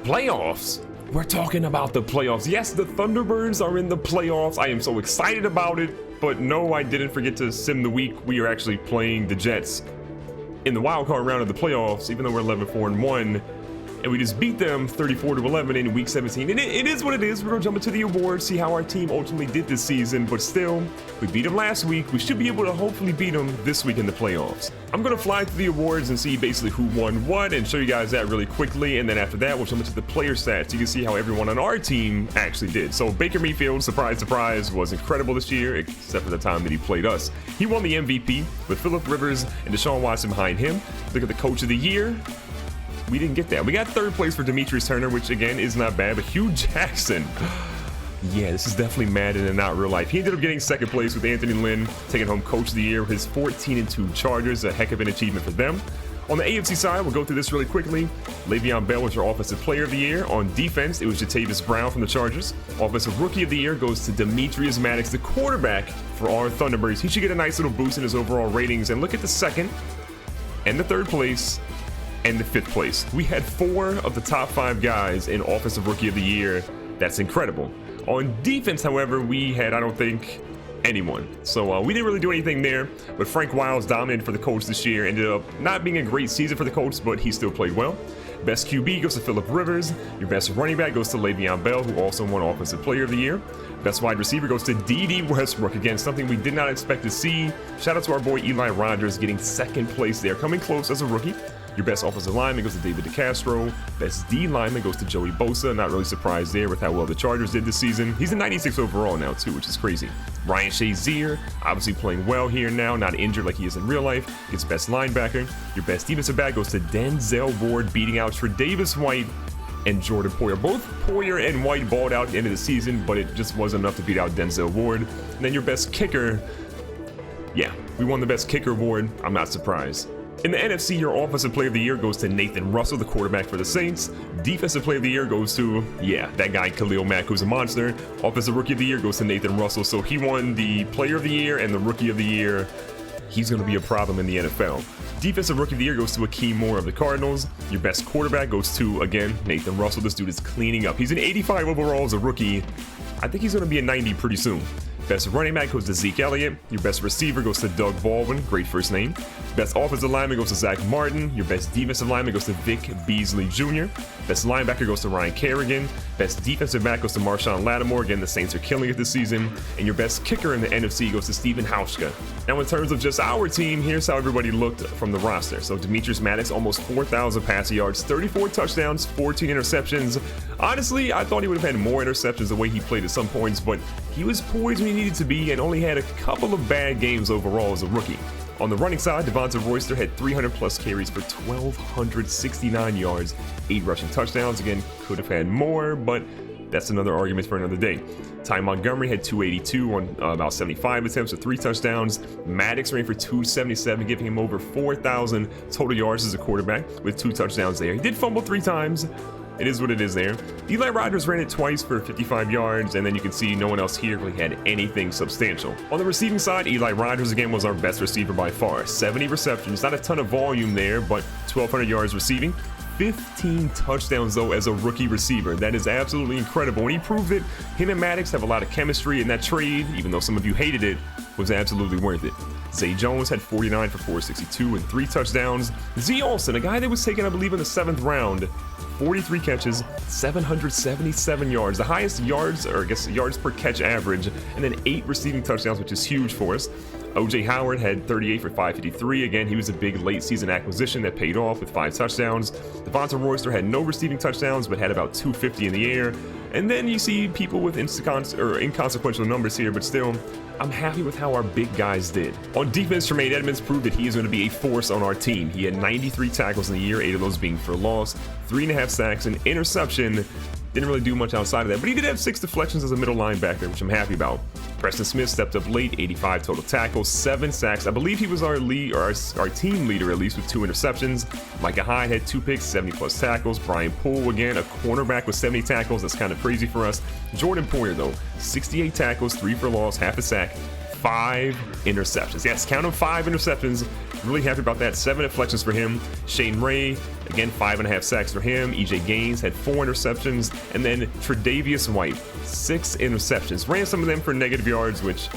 Playoffs? We're talking about the playoffs. Yes, the Thunderbirds are in the playoffs. I am so excited about it. But no, I didn't forget to sim the week. We are actually playing the Jets in the wildcard round of the playoffs, even though we're 11-4-1. And we just beat them 34-11 in week 17. And it is what it is. We're going to jump into the awards, see how our team ultimately did this season. But still, we beat them last week. We should be able to hopefully beat them this week in the playoffs. I'm going to fly through the awards and see basically who won what and show you guys that really quickly. And then after that, we'll jump into the player stats. You can see how everyone on our team actually did. So Baker Mayfield, surprise, surprise, was incredible this year, except for the time that he played us. He won the MVP with Phillip Rivers and Deshaun Watson behind him. Look at the coach of the year. We didn't get that. We got third place for Demetrius Turner, which again is not bad, but Hugh Jackson. Yeah, this is definitely Madden and not real life. He ended up getting second place with Anthony Lynn, taking home coach of the year with his 14-2 Chargers, a heck of an achievement for them. On the AFC side, we'll go through this really quickly. Le'Veon Bell was your offensive player of the year. On defense, it was Jatavis Brown from the Chargers. Offensive rookie of the year goes to Demetrius Maddox, the quarterback for our Thunderbirds. He should get a nice little boost in his overall ratings. And look at the second and the third place and the fifth place. We had 4 of the top 5 guys in offensive rookie of the year. That's incredible. On defense, however, we had, I don't think, anyone. So we didn't really do anything there, but Frank Wiles dominated for the Colts this year. Ended up not being a great season for the Colts, but he still played well. Best QB goes to Phillip Rivers. Your best running back goes to Le'Veon Bell, who also won Offensive Player of the Year. Best wide receiver goes to D.D. Westbrook. Again, something we did not expect to see. Shout out to our boy Eli Rogers getting second place there, coming close as a rookie. Your best offensive lineman goes to David DeCastro. Best D lineman goes to Joey Bosa. Not really surprised there with how well the Chargers did this season. He's a 96 overall now too, which is crazy. Ryan Shazier, obviously playing well here now, not injured like he is in real life. Gets best linebacker. Your best defensive back goes to Denzel Ward, beating out Tre'Davious White and Jordan Poyer. Both Poyer and White balled out at the end of the season, but it just wasn't enough to beat out Denzel Ward. And then your best kicker, yeah, we won the best kicker award. I'm not surprised. In the NFC, your Offensive Player of the Year goes to Nathan Russell, the quarterback for the Saints. Defensive Player of the Year goes to, yeah, that guy Khalil Mack, who's a monster. Offensive Rookie of the Year goes to Nathan Russell. So he won the Player of the Year and the Rookie of the Year. He's going to be a problem in the NFL. Defensive Rookie of the Year goes to Akeem Moore of the Cardinals. Your best quarterback goes to, again, Nathan Russell. This dude is cleaning up. He's an 85 overall as a rookie. I think he's going to be a 90 pretty soon. Best running back goes to Zeke Elliott. Your best receiver goes to Doug Baldwin. Great first name. Best offensive lineman goes to Zach Martin. Your best defensive lineman goes to Vic Beasley Jr. Best linebacker goes to Ryan Kerrigan. Best defensive back goes to Marshawn Lattimore. Again, the Saints are killing it this season. And your best kicker in the NFC goes to Stephen Hauschka. Now, in terms of just our team, here's how everybody looked from the roster. So Demetrius Maddox, almost 4,000 passing yards, 34 touchdowns, 14 interceptions. Honestly, I thought he would have had more interceptions the way he played at some points, but he was poised when he needed to be and only had a couple of bad games overall as a rookie. On the running side, Devonta Royster had 300 plus carries for 1,269 yards, 8 rushing touchdowns. Again, could have had more, but that's another argument for another day. Ty Montgomery had 282 on about 75 attempts with 3 touchdowns. Maddox ran for 277, giving him over 4,000 total yards as a quarterback with 2 touchdowns there. He did fumble 3 times. It is what it is there. Eli Rogers ran it twice for 55 yards, and then you can see no one else here really had anything substantial. On the receiving side, Eli Rogers again was our best receiver by far. 70 receptions, not a ton of volume there, but 1,200 yards receiving. 15 touchdowns though as a rookie receiver. That is absolutely incredible. And he proved it. Him and Maddox have a lot of chemistry, and that trade, even though some of you hated it, was absolutely worth it. Zay Jones had 49 for 462 and 3 touchdowns. Z Olsen, a guy that was taken, I believe, in the 7th round, 43 catches, 777 yards, the highest yards, or I guess yards per catch average, and then 8 receiving touchdowns, which is huge for us. OJ Howard had 38 for 553. Again, he was a big late season acquisition that paid off with 5 touchdowns. Devonta Royster had no receiving touchdowns, but had about 250 in the air. And then you see people with inconsequential numbers here, but still, I'm happy with how our big guys did. On defense, Tremaine Edmonds proved that he is going to be a force on our team. He had 93 tackles in the year, 8 of those being for loss, 3.5 sacks, an interception. Didn't really do much outside of that, but he did have 6 deflections as a middle linebacker, which I'm happy about. Preston Smith stepped up late, 85 total tackles, 7 sacks. I believe he was our lead, or our team leader at least, with 2 interceptions. Micah Hyde had 2 picks, 70 plus tackles. Brian Poole, again, a cornerback with 70 tackles. That's kind of crazy for us. Jordan Poyer, though, 68 tackles, 3 for loss, half a sack, 5 interceptions. Yes, count them, 5 interceptions. Really happy about that. 7 deflections for him. Shane Ray, again, 5.5 sacks for him. EJ Gaines had 4 interceptions. And then Tre'Davious White, 6 interceptions. Ran some of them for negative yards, which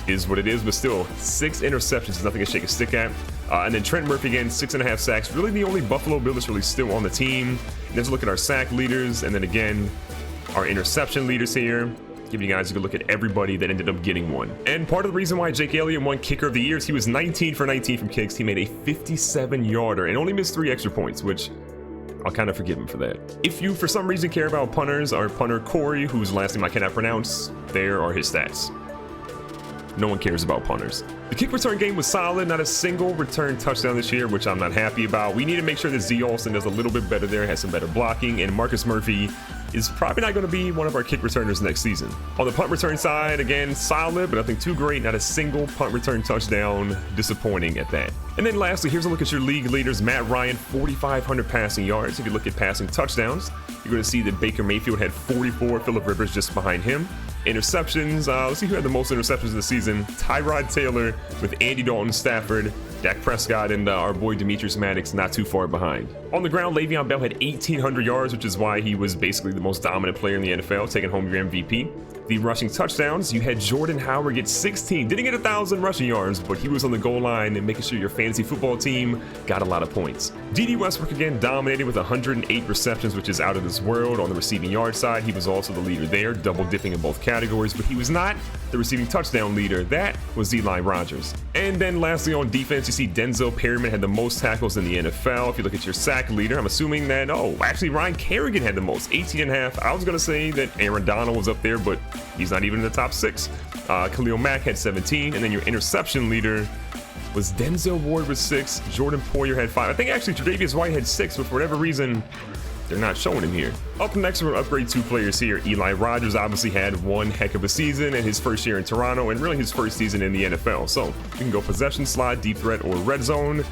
is what it is, but still, 6 interceptions is nothing to shake a stick at. And then Trent Murphy again, 6.5 sacks. Really the only Buffalo Bill that's really still on the team. And let's look at our sack leaders, and then again, our interception leaders here. Giving you guys a good look at everybody that ended up getting one. And part of the reason why Jake Elliott won Kicker of the Year is he was 19 for 19 from kicks. He made a 57-yarder and only missed 3 extra points, which I'll kind of forgive him for that. If you, for some reason, care about punters, our punter Corey, whose last name I cannot pronounce, there are his stats. No one cares about punters. The kick return game was solid, not a single return touchdown this year, which I'm not happy about. We need to make sure that Z Olsen does a little bit better there, has some better blocking, and Marcus Murphy is probably not going to be one of our kick returners next season. On the punt return side, again, solid, but nothing too great. Not a single punt return touchdown. Disappointing at that. And then lastly, here's a look at your league leaders. Matt Ryan, 4,500 passing yards. If you look at passing touchdowns, you're going to see that Baker Mayfield had 44, Phillip Rivers just behind him. Interceptions, let's see who had the most interceptions this season. Tyrod Taylor with Andy Dalton, Stafford, Dak Prescott, and our boy Demetrius Maddox not too far behind. On the ground, Le'Veon Bell had 1,800 yards, which is why he was basically the most dominant player in the NFL, taking home your MVP. The rushing touchdowns, you had Jordan Howard get 16. Didn't get 1,000 rushing yards, but he was on the goal line and making sure your fantasy football team got a lot of points. D.D. Westbrook again dominated with 108 receptions, which is out of this world. On the receiving yard side, he was also the leader there, double dipping in both categories, but he was not the receiving touchdown leader. That was Eli Rogers. And then lastly on defense, you see Denzel Perryman had the most tackles in the NFL. If you look at your sack leader, I'm assuming that, actually Ryan Kerrigan had the most, 18.5. I was going to say that Aaron Donald was up there, but he's not even in the top 6. Khalil Mack had 17, and then your interception leader was Denzel Ward with 6. Jordan Poyer had 5. I think actually Tre'Davious White had 6, but for whatever reason, they're not showing him here. Up next, we're going to upgrade 2 players here. Eli Rogers obviously had one heck of a season in his first year in Toronto, and really his first season in the NFL. So we can go possession slot, deep threat, or red zone.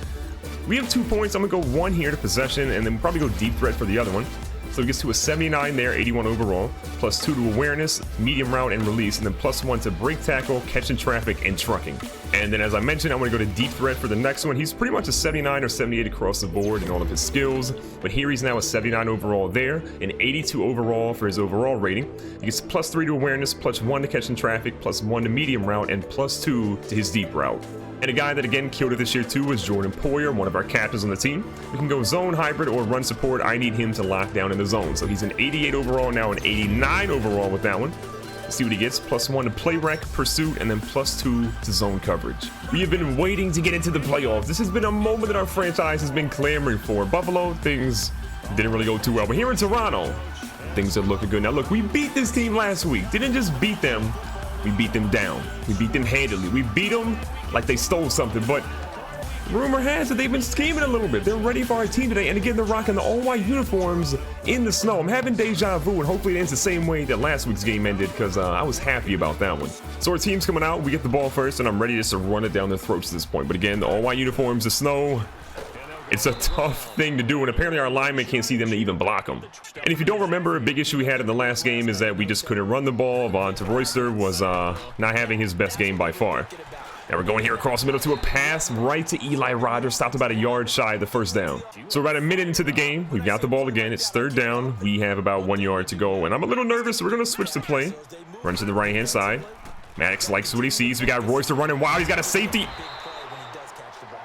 We have 2 points. I'm going to go 1 here to possession, and then we'll probably go deep threat for the other one. So it gets to a 79 there, 81 overall, plus 2 to awareness, medium route, and release, and then plus 1 to break tackle, catching traffic, and trucking. And then as I mentioned, I'm going to go to deep threat for the next one. He's pretty much a 79 or 78 across the board in all of his skills, but here he's now a 79 overall there, an 82 overall for his overall rating. He gets plus 3 to awareness, plus 1 to catching traffic, plus 1 to medium route, and plus 2 to his deep route. And a guy that again killed it this year too was Jordan Poyer, one of our captains on the team. We can go zone, hybrid, or run support. I need him to lock down in the zone. So he's an 88 overall, now an 89 overall with that one. Let's see what he gets. Plus 1 to play rec, pursuit, and then plus 2 to zone coverage. We have been waiting to get into the playoffs. This has been a moment that our franchise has been clamoring for. Buffalo, things didn't really go too well. But here in Toronto, things are looking good. Now look, we beat this team last week. Didn't just beat them, we beat them down. We beat them handily. We beat them like they stole something, but rumor has it they've been scheming a little bit. They're ready for our team today, and again, they're rocking the all-white uniforms in the snow. I'm having deja vu, and hopefully it ends the same way that last week's game ended, because I was happy about that one. So our team's coming out, we get the ball first, and I'm ready just to run it down their throats at this point. But again, the all-white uniforms, the snow, it's a tough thing to do, and apparently our linemen can't see them to even block them. And if you don't remember, a big issue we had in the last game is that we just couldn't run the ball. Vontae Royster was not having his best game by far. Now we're going here across the middle to a pass right to Eli Rogers, stopped about a yard shy of the first down. So about a minute into the game, we've got the ball again. It's 3rd down. We have about 1 yard to go, and I'm a little nervous. So we're going to switch the play. Run to the right-hand side. Maddox likes what he sees. We got Royster running wild. He's got a safety.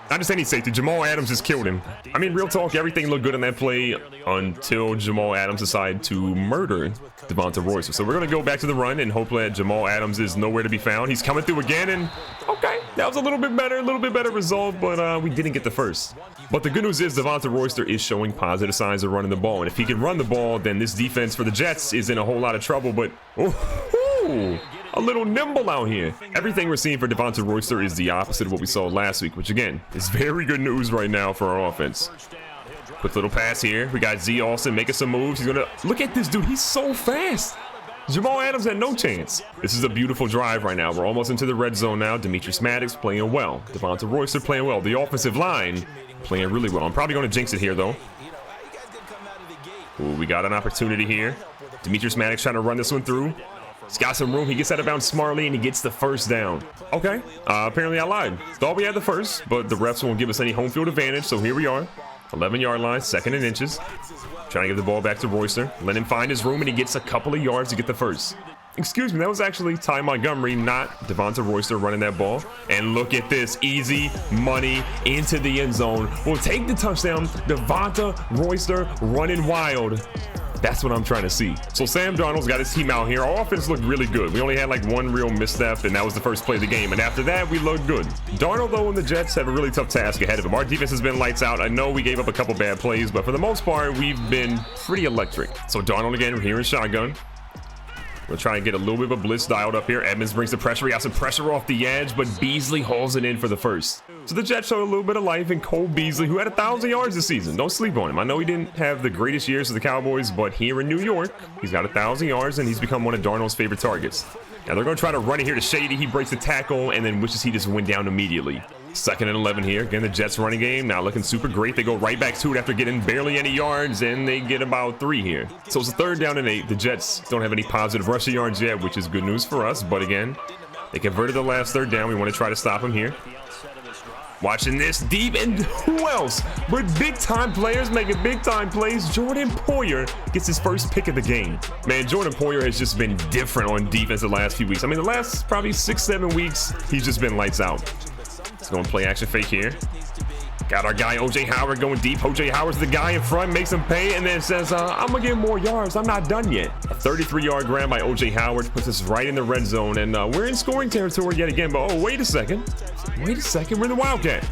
Not just any safety, Jamal Adams just killed him. I mean, real talk, everything looked good in that play until Jamal Adams decided to murder Vontae Royster. So we're going to go back to the run and hope that Jamal Adams is nowhere to be found. He's coming through again, and okay, that was a little bit better result, but we didn't get the first. But the good news is Vontae Royster is showing positive signs of running the ball, and if he can run the ball, then this defense for the Jets is in a whole lot of trouble, but a little nimble out here. Everything we're seeing for Vontae Royster is the opposite of what we saw last week, which again is very good news right now for our offense. Quick little pass here. We got Z Austin making some moves. He's gonna look at this dude. He's so fast. Jamal Adams had no chance. This is a beautiful drive right now. We're almost into the red zone now. Demetrius Maddox playing well. Vontae Royster playing well. The offensive line playing really well. I'm probably going to jinx it here though. Ooh, we got an opportunity here. Demetrius Maddox trying to run this one through. He's got some room. He gets out of bounds smartly, and he gets the first down. Okay, apparently I lied. Thought we had the first, but the refs won't give us any home field advantage, so here we are. 11-yard line, 2nd and inches. Trying to give the ball back to Royster. Let him find his room, and he gets a couple of yards to get the first. Excuse me, that was actually Ty Montgomery, not Devonta Royster, running that ball. And look at this, easy money into the end zone. We'll take the touchdown. Devonta Royster running wild. That's what I'm trying to see. So Sam Darnold's got his team out here. Our offense looked really good. We only had like one real misstep, and that was the first play of the game. And after that, we looked good. Darnold, though, and the Jets have a really tough task ahead of him. Our defense has been lights out. I know we gave up a couple bad plays, but for the most part, we've been pretty electric. So Darnold again, here in shotgun. We'll try and get a little bit of a blitz dialed up here. Edmonds brings the pressure. We got some pressure off the edge, but Beasley hauls it in for the first. So the Jets showed a little bit of life in Cole Beasley, who had 1,000 yards this season. Don't sleep on him. I know he didn't have the greatest years of the Cowboys, but here in New York, he's got 1,000 yards, and he's become one of Darnold's favorite targets. Now they're going to try to run it here to Shady. He breaks the tackle and then wishes he just went down immediately. 2nd and 11 here. Again, the Jets running game now looking super great. They go right back to it after getting barely any yards, and they get about 3 here. So it's a 3rd down and 8. The Jets don't have any positive rushing yards yet, which is good news for us. But again, they converted the last 3rd down. We want to try to stop them here. Watching this deep, and who else but big-time players making big-time plays? Jordan Poyer gets his first pick of the game. Man, Jordan Poyer has just been different on defense the last few weeks. I mean, the last probably 6-7 weeks, he's just been lights out. Let's go and play action fake here. Got our guy O.J. Howard going deep. O.J. Howard's the guy in front, makes him pay, and then says, I'm going to get more yards. I'm not done yet. A 33-yard grab by O.J. Howard puts us right in the red zone, and we're in scoring territory yet again. But, oh, wait a second. Wait a second. We're in the Wildcat.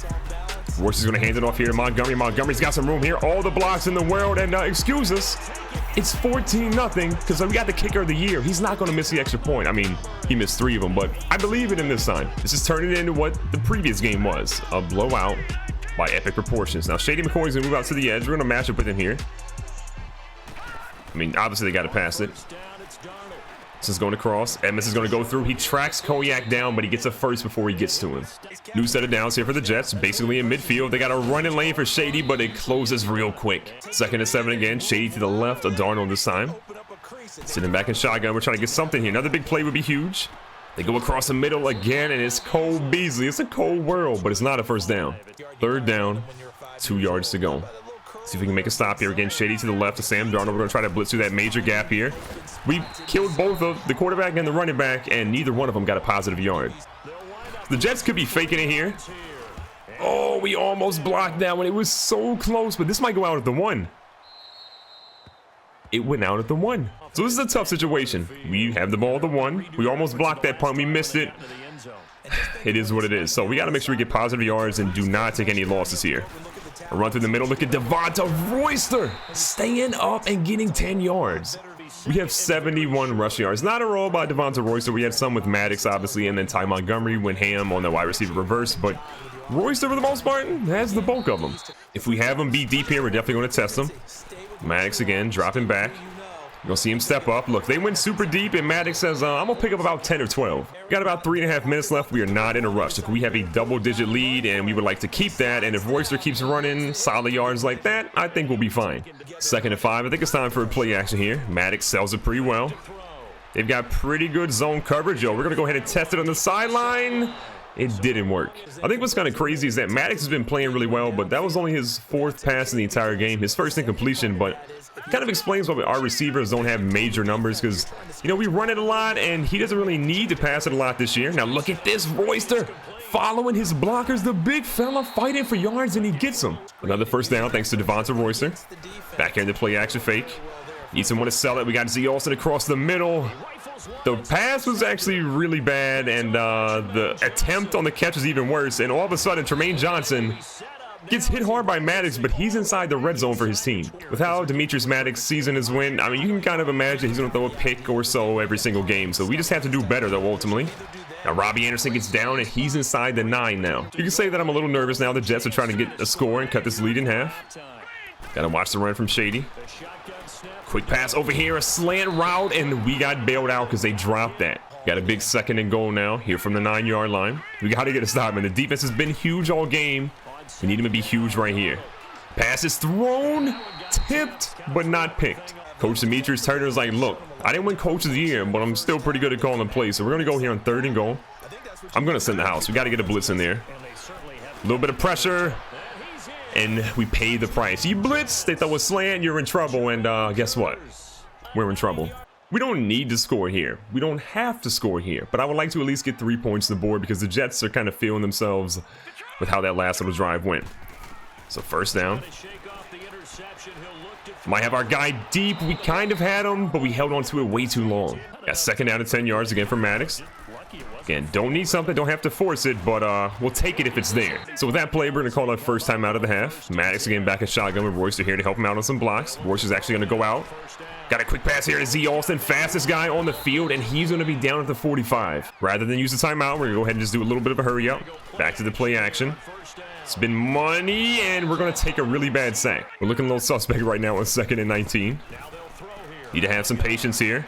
Royce is going to hand it off here to Montgomery. Montgomery's got some room here. All the blocks in the world, and excuse us. It's 14-0 because we got the kicker of the year. He's not going to miss the extra point. I mean, he missed 3 of them, but I believe in him this time. This is turning into what the previous game was, a blowout by epic proportions. Now, Shady McCoy's going to move out to the edge. We're going to match up with him here. I mean, obviously, they got to pass it. This is going across. Edmonds is going to go through. He tracks Koyak down, but he gets a first before he gets to him. New set of downs here for the Jets. Basically in midfield. They got a running lane for Shady, but it closes real quick. 2nd and 7 again. Shady to the left of Darnold this time. Sitting back in shotgun. We're trying to get something here. Another big play would be huge. They go across the middle again, and it's Cole Beasley. It's a cold world, but it's not a first down. 3rd down, 2 yards to go. See if we can make a stop here. Again, Shady to the left of Sam Darnold. We're going to try to blitz through that major gap here. We killed both of the quarterback and the running back, and neither one of them got a positive yard. The Jets could be faking it here. Oh, we almost blocked that one. It was so close, but this might go out at the 1. It went out at the 1. So this is a tough situation. We have the ball at the 1. We almost blocked that punt. We missed it. It is what it is. So we got to make sure we get positive yards and do not take any losses here. A run through the middle. Look at Devonta Royster staying up and getting 10 yards. We have 71 rushing yards. Not a roll by Devonta Royster. We had some with Maddox, obviously, and then Ty Montgomery went ham on the wide receiver reverse. But Royster, for the most part, has the bulk of them. If we have him be deep here, we're definitely going to test him. Maddox again, dropping back. You'll see him step up. Look, they went super deep, and Maddox says, I'm going to pick up about 10 or 12. Got about 3.5 minutes left. We are not in a rush. If we have a double-digit lead, and we would like to keep that, and if Royster keeps running solid yards like that, I think we'll be fine. 2nd and 5. I think it's time for a play action here. Maddox sells it pretty well. They've got pretty good zone coverage, yo. We're going to go ahead and test it on the sideline. It didn't work. I think what's kind of crazy is that Maddox has been playing really well, but that was only his 4th pass in the entire game. His first incompletion, but it kind of explains why our receivers don't have major numbers because, you know, we run it a lot, and he doesn't really need to pass it a lot this year. Now look at this, Royster following his blockers, the big fella fighting for yards, and he gets them. Another first down thanks to Devonta Royster. Back here in the play action fake. Need someone to sell it. We got Z Olsen across the middle. The pass was actually really bad, and the attempt on the catch was even worse. And all of a sudden, Tremaine Johnson gets hit hard by Maddox, but he's inside the red zone for his team. With how Demetrius Maddox' season is win, I mean, you can kind of imagine he's going to throw a pick or so every single game. So we just have to do better, though, ultimately. Now, Robbie Anderson gets down, and he's inside the 9 now. You can say that I'm a little nervous now. The Jets are trying to get a score and cut this lead in half. Got to watch the run from Shady. Quick pass over here, a slant route, and we got bailed out because they dropped that. Got a big 2nd and goal now here from the 9-yard line. We got to get a stop, man. The defense has been huge all game. We need him to be huge right here. Pass is thrown, tipped, but not picked. Coach Demetrius Turner's like, look, I didn't win Coach of the Year, but I'm still pretty good at calling plays. So we're going to go here on 3rd and goal. I'm going to send the house. We got to get a blitz in there. A little bit of pressure. And we pay the price. You blitz, they throw a slant, you're in trouble. And guess what? We're in trouble. We don't need to score here. We don't have to score here. But I would like to at least get 3 points on the board because the Jets are kind of feeling themselves with how that last little drive went. So 1st down. Might have our guy deep. We kind of had him, but we held on to it way too long. Got 2nd down and 10 yards again from Maddox. Again, don't need something, don't have to force it, but we'll take it if it's there. So with that play, we're going to call our first time out of the half. Maddox again back at shotgun with Royce here to help him out on some blocks. Royce is actually going to go out. Got a quick pass here to Z Alston, fastest guy on the field, and he's going to be down at the 45. Rather than use the timeout, we're going to go ahead and just do a little bit of a hurry up. Back to the play action. It's been money, and we're going to take a really bad sack. We're looking a little suspect right now on 2nd and 19. Need to have some patience here.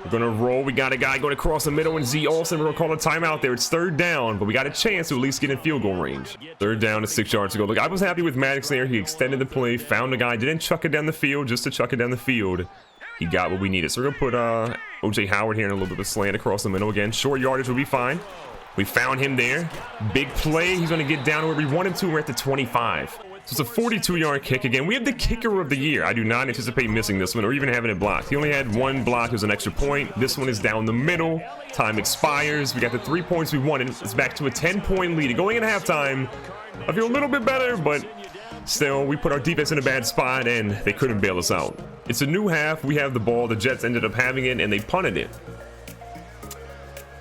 We're going to roll. We got a guy going across the middle, and Z Alston, we're going to call a timeout there. It's 3rd down, but we got a chance to at least get in field goal range. 3rd down and 6 yards to go. Look, I was happy with Maddox there. He extended the play, found a guy, didn't chuck it down the field just to chuck it down the field. He got what we needed. So we're going to put O.J. Howard here in a little bit of a slant across the middle again. Short yardage will be fine. We found him there. Big play. He's going to get down where we want him to. We're at the 25. So it's a 42-yard kick. Again, we have the kicker of the year. I do not anticipate missing this one or even having it blocked. He only had 1 block. It was an extra point. This one is down the middle. Time expires. We got the 3 points we wanted. It's back to a 10-point lead. Going into halftime, I feel a little bit better, but still, we put our defense in a bad spot, and they couldn't bail us out. It's a new half. We have the ball. The Jets ended up having it, and they punted it.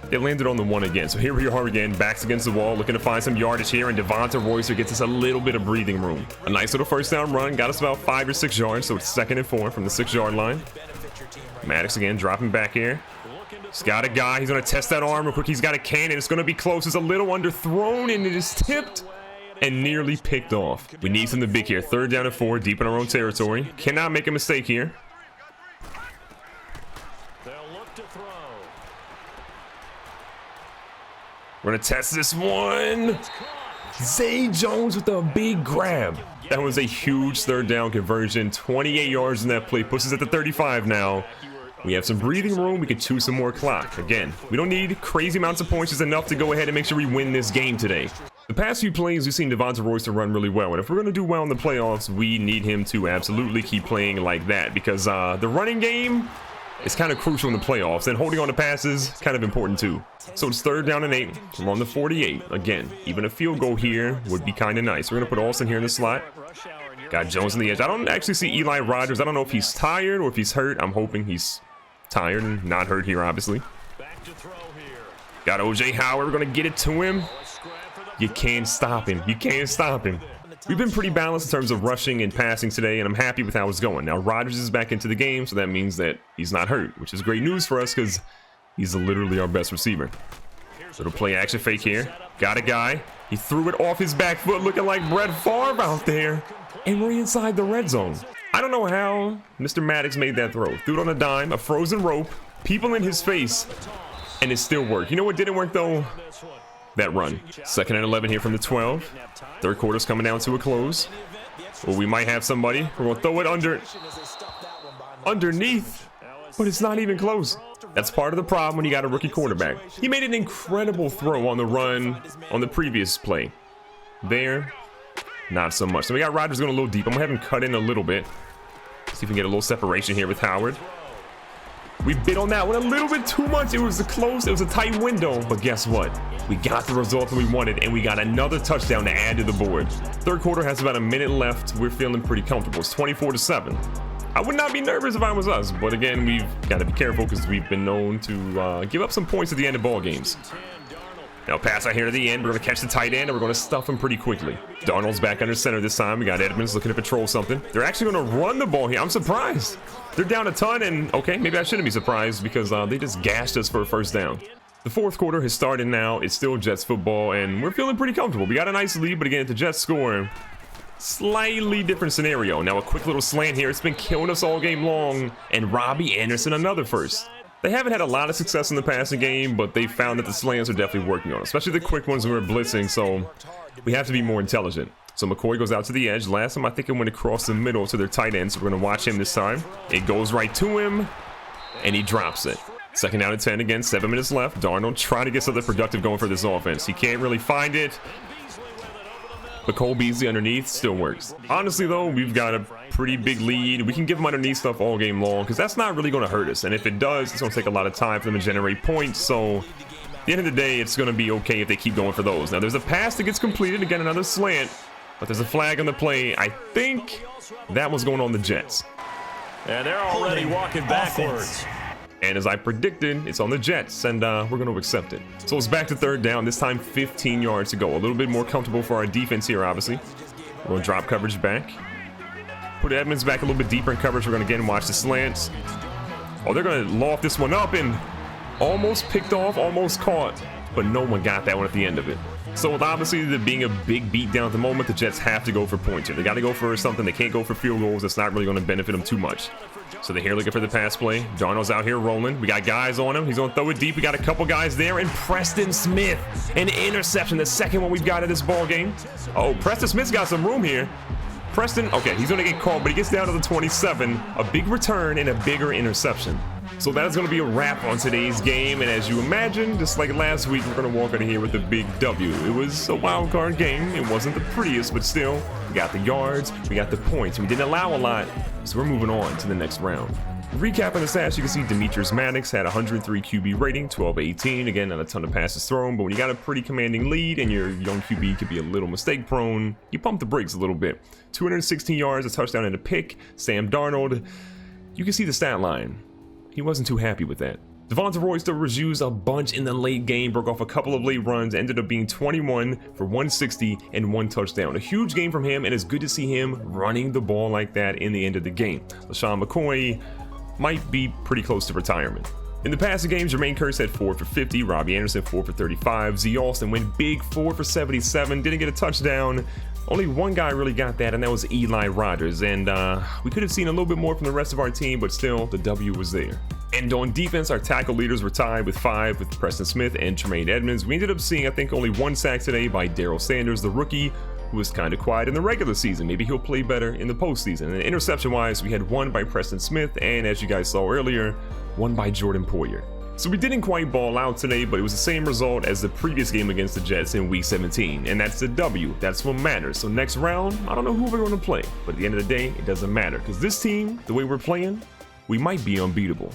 They landed on the 1 again. So here we are again, backs against the wall, looking to find some yardage here, and Devonta Royster gets us a little bit of breathing room. A nice little 1st down run, got us about 5 or 6 yards, so it's 2nd and 4 from the 6-yard line. Maddox again, dropping back here. He's got a guy, he's gonna test that arm real quick. He's got a cannon, it's gonna be close. It's a little underthrown, and it is tipped and nearly picked off. We need something big here. 3rd down and 4, deep in our own territory. Cannot make a mistake here. We're gonna test this one. Zay Jones with a big grab. That was a huge 3rd down conversion. 28 yards in that play. Puts us at the 35 now. We have some breathing room. We could chew some more clock. Again, we don't need crazy amounts of points. Just enough to go ahead and make sure we win this game today. The past few plays, we've seen Devonta Royster run really well. And if we're going to do well in the playoffs, we need him to absolutely keep playing like that. Because the running game is kind of crucial in the playoffs. And holding on to passes, kind of important too. So it's 3rd down and 8. We're on the 48. Again, even a field goal here would be kind of nice. We're going to put Alston here in the slot. Got Jones on the edge. I don't actually see Eli Rogers. I don't know if he's tired or if he's hurt. I'm hoping he's tired and not hurt here, obviously. Got O.J. Howard. We're going to get it to him. You can't stop him. You can't stop him. We've been pretty balanced in terms of rushing and passing today, and I'm happy with how it's going. Now, Rogers is back into the game, so that means that he's not hurt, which is great news for us because he's literally our best receiver. Little play action fake here. Got a guy. He threw it off his back foot looking like Brett Favre out there. And we're inside the red zone. I don't know how Mr. Maddox made that throw. Threw it on a dime, a frozen rope, people in his face, and it still worked. You know what didn't work though? That run. 2nd and 11 here from the 12. 3rd quarter's coming down to a close. Well, we might have somebody. We're gonna throw it underneath, but it's not even close. That's part of the problem when you got a rookie quarterback. He made an incredible throw on the run on the previous play. There, not so much. So we got Rodgers going a little deep. I'm gonna have him cut in a little bit. See if we can get a little separation here with Howard. We bit on that one a little bit too much. It was a tight window, but guess what? We got the result that we wanted, and we got another touchdown to add to the board. 3rd quarter has about a minute left. We're feeling pretty comfortable. It's 24-7. I would not be nervous if I was us, but again, we've got to be careful because we've been known to give up some points at the end of ball games. Now pass out here to the end. We're going to catch the tight end, and we're going to stuff him pretty quickly. Darnold's back under center this time. We got Edmonds looking to patrol something. They're actually going to run the ball here. I'm surprised. They're down a ton, and okay, maybe I shouldn't be surprised because they just gashed us for a 1st down. The 4th quarter has started now. It's still Jets football, and we're feeling pretty comfortable. We got a nice lead, but again, if the Jets score, slightly different scenario. Now a quick little slant here. It's been killing us all game long, and Robbie Anderson another 1st. They haven't had a lot of success in the passing game, but they found that the slants are definitely working on it, especially the quick ones when we're blitzing, so we have to be more intelligent. So McCoy goes out to the edge. Last time I think it went across the middle to their tight end, so we're going to watch him this time. It goes right to him, and he drops it. 2nd down and 10 again, 7 minutes left. Darnold trying to get something productive going for this offense. He can't really find it. But Cole Beasley underneath still works. Honestly, though, we've got a pretty big lead. We can give them underneath stuff all game long because that's not really going to hurt us. And if it does, it's going to take a lot of time for them to generate points. So at the end of the day, it's going to be okay if they keep going for those. Now, there's a pass that gets completed. Again, another slant. But there's a flag on the play. I think that was going on the Jets. And they're already walking backwards. And as I predicted, it's on the Jets, and we're going to accept it. So it's back to 3rd down, this time 15 yards to go. A little bit more comfortable for our defense here, obviously. We're going to drop coverage back. Put Edmonds back a little bit deeper in coverage. We're going to again watch the slants. Oh, they're going to loft this one up and almost picked off, almost caught. But no one got that one at the end of it. So with obviously there being a big beat down at the moment, the Jets have to go for points here. They got to go for something. They can't go for field goals. That's not really going to benefit them too much. So they're here looking for the pass play. Darnold's out here rolling. We got guys on him. He's going to throw it deep. We got a couple guys there. And Preston Smith, an interception. The 2nd one we've got in this ball game. Oh, Preston Smith's got some room here. Preston, okay, he's going to get caught, but he gets down to the 27. A big return and a bigger interception. So that is going to be a wrap on today's game. And as you imagine, just like last week, we're going to walk out of here with a big W. It was a wild card game. It wasn't the prettiest, but still, we got the yards, we got the points. We didn't allow a lot, so we're moving on to the next round. Recapping the stats, you can see Demetrius Maddox had 103 QB rating, 12-18. Again, not a ton of passes thrown, but when you got a pretty commanding lead and your young QB could be a little mistake prone, you pump the brakes a little bit. 216 yards, a touchdown and a pick. Sam Darnold, you can see the stat line. He wasn't too happy with that. Devonta Royster was used a bunch in the late game, broke off a couple of late runs, ended up being 21 for 160 and 1 touchdown. A huge game from him, and it's good to see him running the ball like that in the end of the game. LaShawn McCoy might be pretty close to retirement. In the passing game, Jermaine Kearse had 4 for 50, Robbie Anderson 4 for 35, Z Austin went big 4 for 77, didn't get a touchdown. Only one guy really got that, and that was Eli Rogers. And we could have seen a little bit more from the rest of our team, but still, the W was there. And on defense, our tackle leaders were tied with 5 with Preston Smith and Tremaine Edmonds. We ended up seeing, I think, only 1 sack today by Daryl Sanders, the rookie, who was kind of quiet in the regular season. Maybe he'll play better in the postseason. And interception-wise, we had 1 by Preston Smith, and as you guys saw earlier, 1 by Jordan Poyer. So we didn't quite ball out today, but it was the same result as the previous game against the Jets in Week 17, and that's the W. That's what matters. So next round, I don't know who we're going to play, but at the end of the day, it doesn't matter, because this team, the way we're playing, we might be unbeatable.